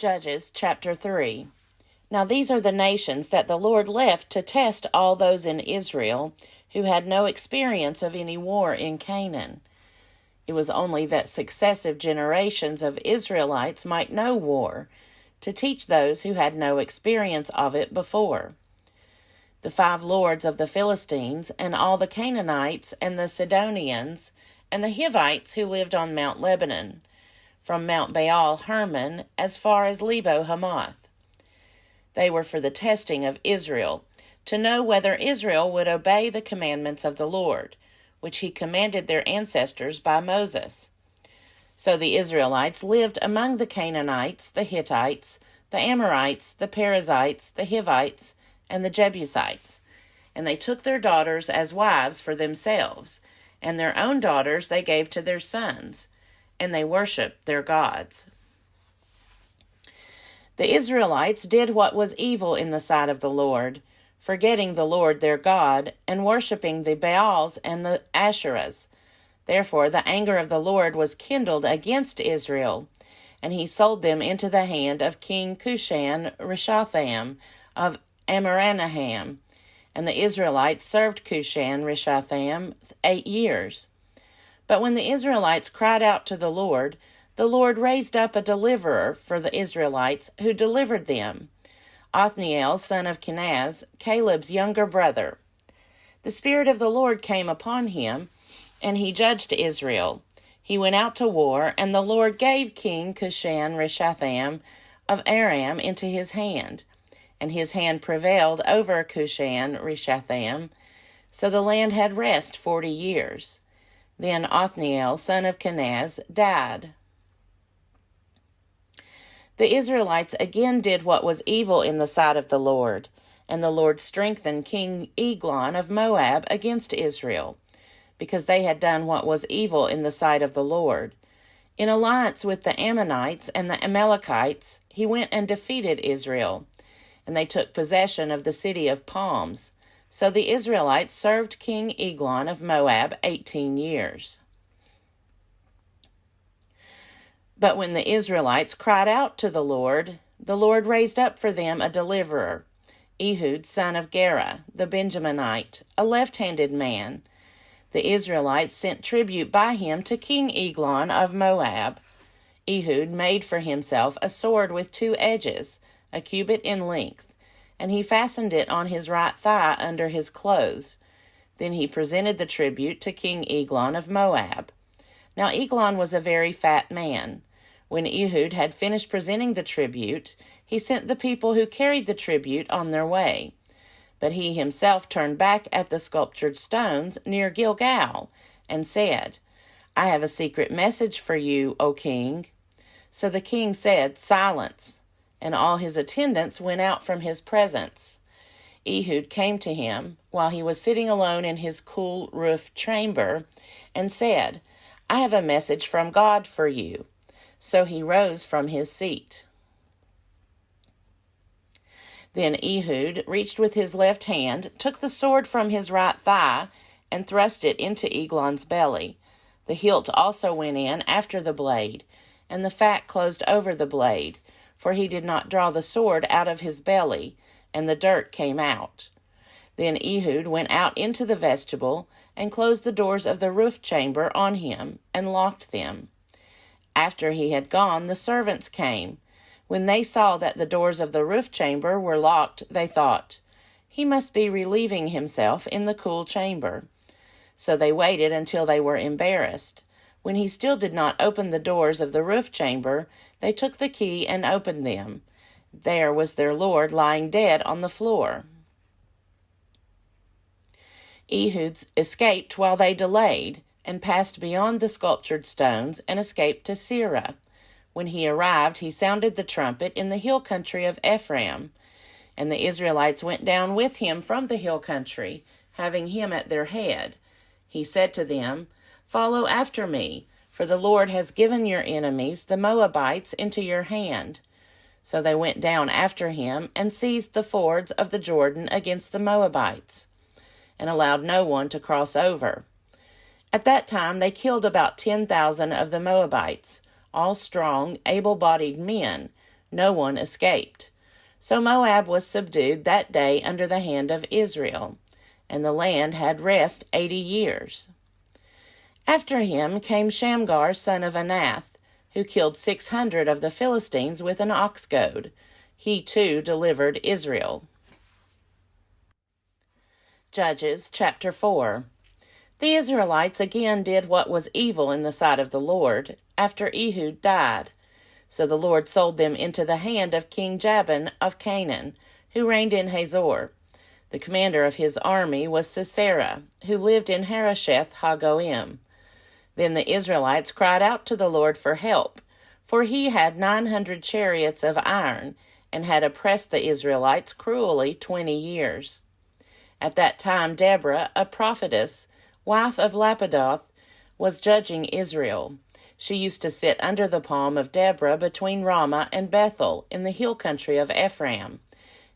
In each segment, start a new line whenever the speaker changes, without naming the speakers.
Judges chapter 3. Now these are the nations that the Lord left to test all those in Israel who had no experience of any war in Canaan. It was only that successive generations of Israelites might know war, to teach those who had no experience of it before. The 5 lords of the Philistines, and all the Canaanites, and the Sidonians, and the Hivites who lived on Mount Lebanon, from Mount Baal Hermon as far as Lebo Hamath. They were for the testing of Israel, to know whether Israel would obey the commandments of the Lord, which he commanded their ancestors by Moses. So the Israelites lived among the Canaanites, the Hittites, the Amorites, the Perizzites, the Hivites, and the Jebusites. And they took their daughters as wives for themselves, and their own daughters they gave to their sons, and they worshipped their gods. The Israelites did what was evil in the sight of the Lord, forgetting the Lord their God, and worshipping the Baals and the Asherahs. Therefore the anger of the Lord was kindled against Israel, and he sold them into the hand of King Cushan-Rishathaim of Amoraham. And the Israelites served Cushan-Rishathaim 8 years. But when the Israelites cried out to the Lord raised up a deliverer for the Israelites, who delivered them, Othniel, son of Kenaz, Caleb's younger brother. The Spirit of the Lord came upon him, and he judged Israel. He went out to war, and the Lord gave King Cushan-Rishathaim of Aram into his hand, and his hand prevailed over Cushan-Rishathaim, so the land had rest 40 years. Then Othniel, son of Kenaz, died. The Israelites again did what was evil in the sight of the Lord, and the Lord strengthened King Eglon of Moab against Israel, because they had done what was evil in the sight of the Lord. In alliance with the Ammonites and the Amalekites, he went and defeated Israel, and they took possession of the city of palms. So the Israelites served King Eglon of Moab 18 years. But when the Israelites cried out to the Lord raised up for them a deliverer, Ehud, son of Gera, the Benjaminite, a left-handed man. The Israelites sent tribute by him to King Eglon of Moab. Ehud made for himself a sword with 2 edges, a cubit in length, and he fastened it on his right thigh under his clothes. Then he presented the tribute to King Eglon of Moab. Now Eglon was a very fat man. When Ehud had finished presenting the tribute, he sent the people who carried the tribute on their way. But he himself turned back at the sculptured stones near Gilgal, and said, "I have a secret message for you, O king." So the king said, "Silence," and all his attendants went out from his presence. Ehud came to him while he was sitting alone in his cool roof chamber, and said, "I have a message from God for you." So he rose from his seat. Then Ehud reached with his left hand, took the sword from his right thigh, and thrust it into Eglon's belly. The hilt also went in after the blade, and the fat closed over the blade, for he did not draw the sword out of his belly, and the dirt came out. Then Ehud went out into the vestibule, and closed the doors of the roof chamber on him, and locked them. After he had gone, the servants came. When they saw that the doors of the roof chamber were locked, they thought, "He must be relieving himself in the cool chamber." So they waited until they were embarrassed. When he still did not open the doors of the roof chamber, they took the key and opened them. There was their lord lying dead on the floor. Ehud escaped while they delayed, and passed beyond the sculptured stones, and escaped to Seirah. When he arrived, he sounded the trumpet in the hill country of Ephraim, and the Israelites went down with him from the hill country, having him at their head. He said to them, "Follow after me, for the Lord has given your enemies, the Moabites, into your hand." So they went down after him, and seized the fords of the Jordan against the Moabites, and allowed no one to cross over. At that time they killed about 10,000 of the Moabites, all strong, able-bodied men, No one escaped. So Moab was subdued that day under the hand of Israel, and the land had rest 80 years. After him came Shamgar son of Anath, who killed 600 of the Philistines with an ox goad. He too delivered Israel. Judges chapter 4. The Israelites again did what was evil in the sight of the Lord, after Ehud died. So the Lord sold them into the hand of King Jabin of Canaan, who reigned in Hazor. The commander of his army was Sisera, who lived in Harosheth Hagoim. Then the Israelites cried out to the Lord for help, for he had 900 chariots of iron, and had oppressed the Israelites cruelly 20 years. At that time Deborah, a prophetess, wife of Lapidoth, was judging Israel. She used to sit under the palm of Deborah between Ramah and Bethel in the hill country of Ephraim,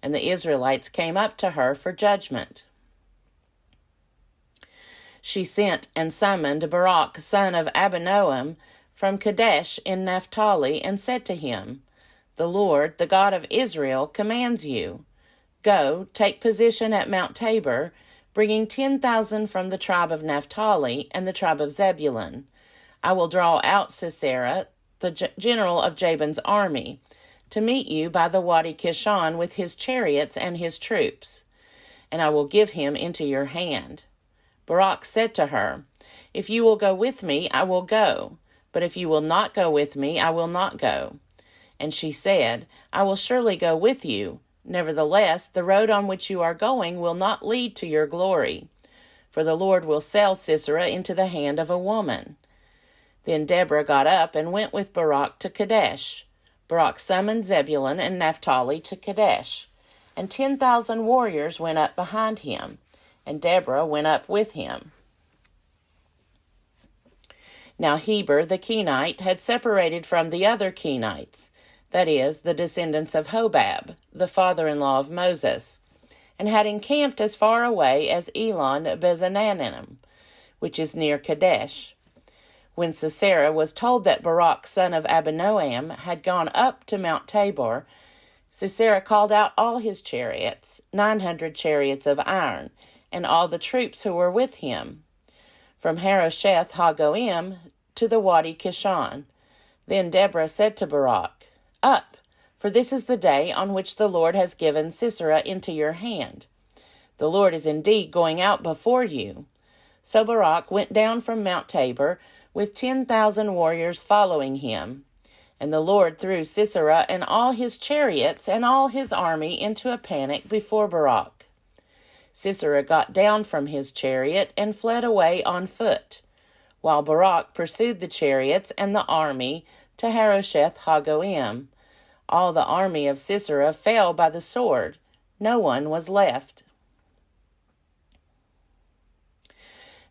and the Israelites came up to her for judgment. She sent and summoned Barak son of Abinoam from Kadesh in Naphtali, and said to him, "The Lord, the God of Israel, commands you, go, take position at Mount Tabor, bringing 10,000 from the tribe of Naphtali and the tribe of Zebulun. I will draw out Sisera, the general of Jabin's army, to meet you by the Wadi Kishon with his chariots and his troops, and I will give him into your hand." Barak said to her, "If you will go with me, I will go, but if you will not go with me, I will not go." And she said, "I will surely go with you. Nevertheless, the road on which you are going will not lead to your glory, for the Lord will sell Sisera into the hand of a woman." Then Deborah got up and went with Barak to Kadesh. Barak summoned Zebulun and Naphtali to Kadesh, and 10,000 warriors went up behind him, and Deborah went up with him. Now Heber the Kenite had separated from the other Kenites, that is, the descendants of Hobab, the father-in-law of Moses, and had encamped as far away as Elon Bezananim, which is near Kadesh. When Sisera was told that Barak son of Abinoam had gone up to Mount Tabor, Sisera called out all his chariots, 900 chariots of iron, and all the troops who were with him, from Harosheth Hagoim to the Wadi Kishon. Then Deborah said to Barak, "Up, for this is the day on which the Lord has given Sisera into your hand. The Lord is indeed going out before you." So Barak went down from Mount Tabor with 10,000 warriors following him. And the Lord threw Sisera and all his chariots and all his army into a panic before Barak. Sisera got down from his chariot and fled away on foot, while Barak pursued the chariots and the army to Harosheth Hagoim. All the army of Sisera fell by the sword. No one was left.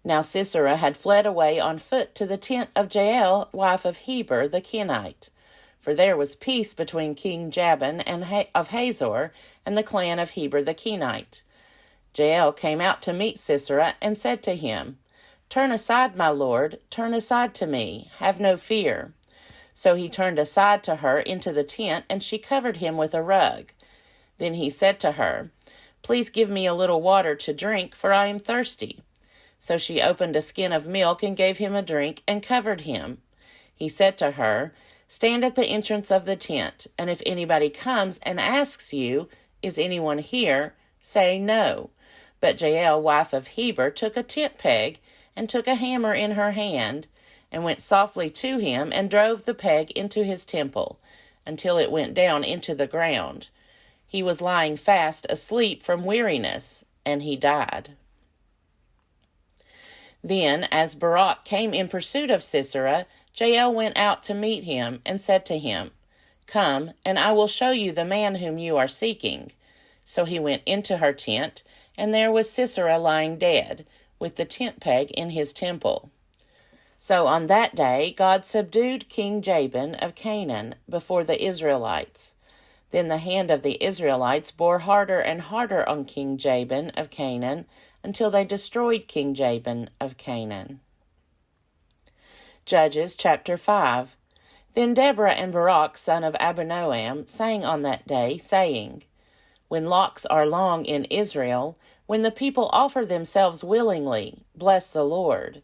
Now Sisera had fled away on foot to the tent of Jael, wife of Heber the Kenite, for there was peace between King Jabin of Hazor and the clan of Heber the Kenite. Jael came out to meet Sisera and said to him, "Turn aside, my lord, turn aside to me, have no fear." So he turned aside to her into the tent, and she covered him with a rug. Then he said to her, "Please give me a little water to drink, for I am thirsty." So she opened a skin of milk and gave him a drink and covered him. He said to her, "Stand at the entrance of the tent, and if anybody comes and asks you, 'Is anyone here?' say no." But Jael, wife of Heber, took a tent peg and took a hammer in her hand, and went softly to him and drove the peg into his temple, until it went down into the ground. He was lying fast asleep from weariness, and he died. Then, as Barak came in pursuit of Sisera, Jael went out to meet him, and said to him, "Come, and I will show you the man whom you are seeking." So he went into her tent, and there was Sisera lying dead, with the tent peg in his temple. So on that day God subdued King Jabin of Canaan before the Israelites. Then the hand of the Israelites bore harder and harder on King Jabin of Canaan, until they destroyed King Jabin of Canaan. Judges chapter 5. Then Deborah and Barak, son of Abinoam, sang on that day, saying, When locks are long in Israel, when the people offer themselves willingly, bless the Lord.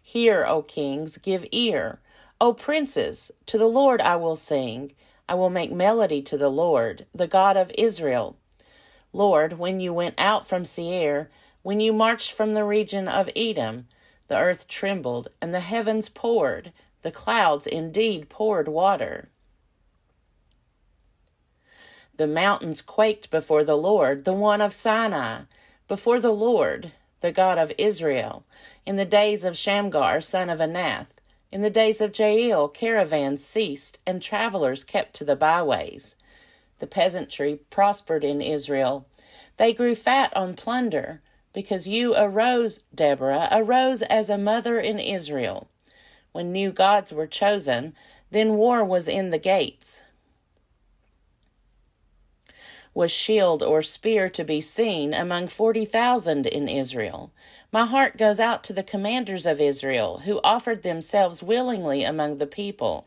Hear, O kings, give ear. O princes, to the Lord I will sing. I will make melody to the Lord, the God of Israel. Lord, when you went out from Seir, when you marched from the region of Edom, the earth trembled, and the heavens poured. The clouds indeed poured water. The mountains quaked before the Lord, the one of Sinai, before the Lord, the God of Israel. In the days of Shamgar, son of Anath, in the days of Jael, caravans ceased, and travelers kept to the byways. The peasantry prospered in Israel. They grew fat on plunder, because you arose, Deborah, arose as a mother in Israel. When new gods were chosen, then war was in the gates. Was shield or spear to be seen among 40,000 in Israel? My heart goes out to the commanders of Israel, who offered themselves willingly among the people.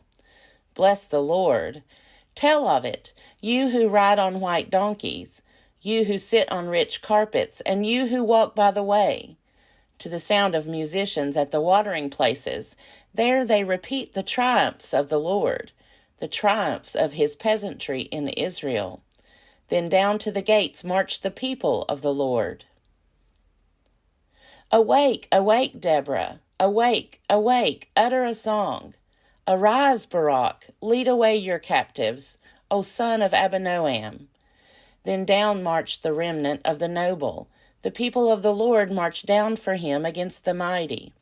Bless the Lord. Tell of it, you who ride on white donkeys, you who sit on rich carpets, and you who walk by the way. To the sound of musicians at the watering places, there they repeat the triumphs of the Lord, the triumphs of his peasantry in Israel. Then down to the gates marched the people of the Lord. Awake, awake, Deborah, awake, awake, utter a song. Arise, Barak, lead away your captives, O son of Abinoam. Then down marched the remnant of the noble. The people of the Lord marched down for him against the mighty.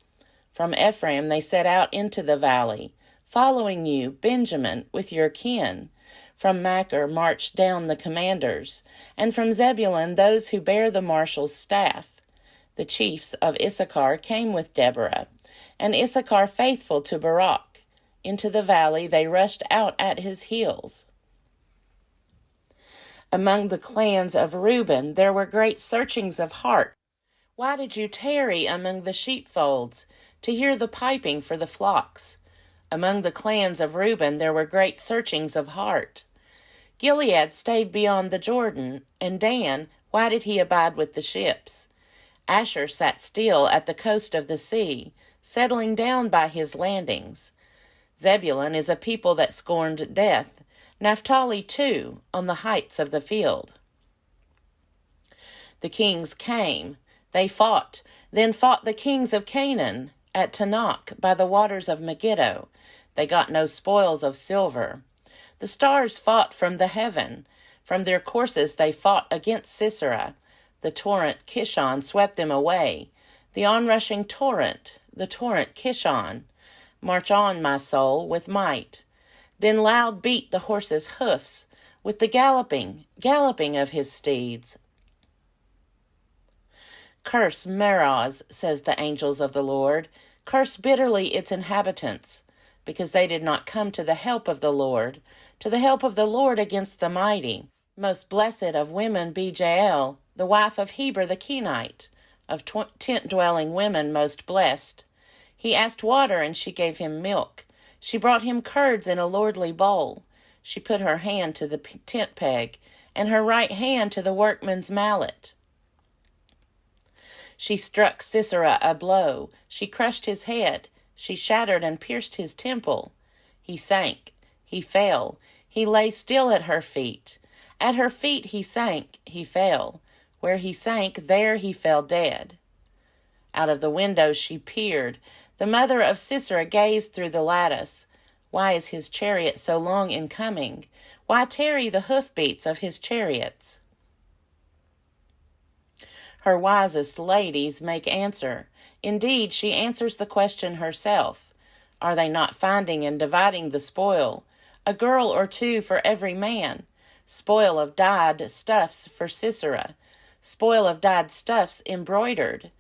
From Ephraim they set out into the valley, following you, Benjamin, with your kin. From Machir marched down the commanders, and from Zebulun those who bear the marshal's staff. The chiefs of Issachar came with Deborah, and Issachar faithful to Barak. Into the valley they rushed out at his heels. Among the clans of Reuben there were great searchings of heart. Why did you tarry among the sheepfolds, to hear the piping for the flocks? Among the clans of Reuben there were great searchings of heart. Gilead stayed beyond the Jordan, and Dan, why did he abide with the ships? Asher sat still at the coast of the sea, settling down by his landings. Zebulun is a people that scorned death. Naphtali, too, on the heights of the field. The kings came. They fought. Then fought the kings of Canaan at Tanakh by the waters of Megiddo. They got no spoils of silver. The stars fought from the heaven. From their courses they fought against Sisera. The torrent Kishon swept them away. The onrushing torrent, the torrent Kishon. March on, my soul, with might. Then loud beat the horse's hoofs with the galloping of his steeds. Curse Meroz, says the angels of the Lord. Curse bitterly its inhabitants, because they did not come to the help of the Lord against the mighty. Most blessed of women be Jael, the wife of Heber the Kenite, of tent-dwelling women most blessed. He asked water, and she gave him milk. She brought him curds in a lordly bowl. She put her hand to the tent peg, and her right hand to the workman's mallet. She struck Sisera a blow. She crushed his head. She shattered and pierced his temple. He sank. He fell. He lay still at her feet. At her feet he sank. He fell. Where he sank, there he fell dead. Out of the window she peered. The mother of Sisera gazed through the lattice. Why is his chariot so long in coming? Why tarry the hoofbeats of his chariots? Her wisest ladies make answer. Indeed, she answers the question herself. Are they not finding and dividing the spoil? A girl or two for every man. Spoil of dyed stuffs for Sisera. Spoil of dyed stuffs embroidered.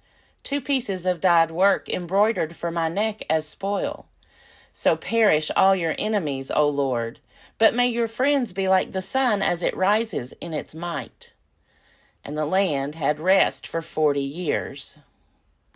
2 pieces of dyed work embroidered for my neck as spoil. So perish all your enemies, O Lord, but may your friends be like the sun as it rises in its might. And the land had rest for 40 years.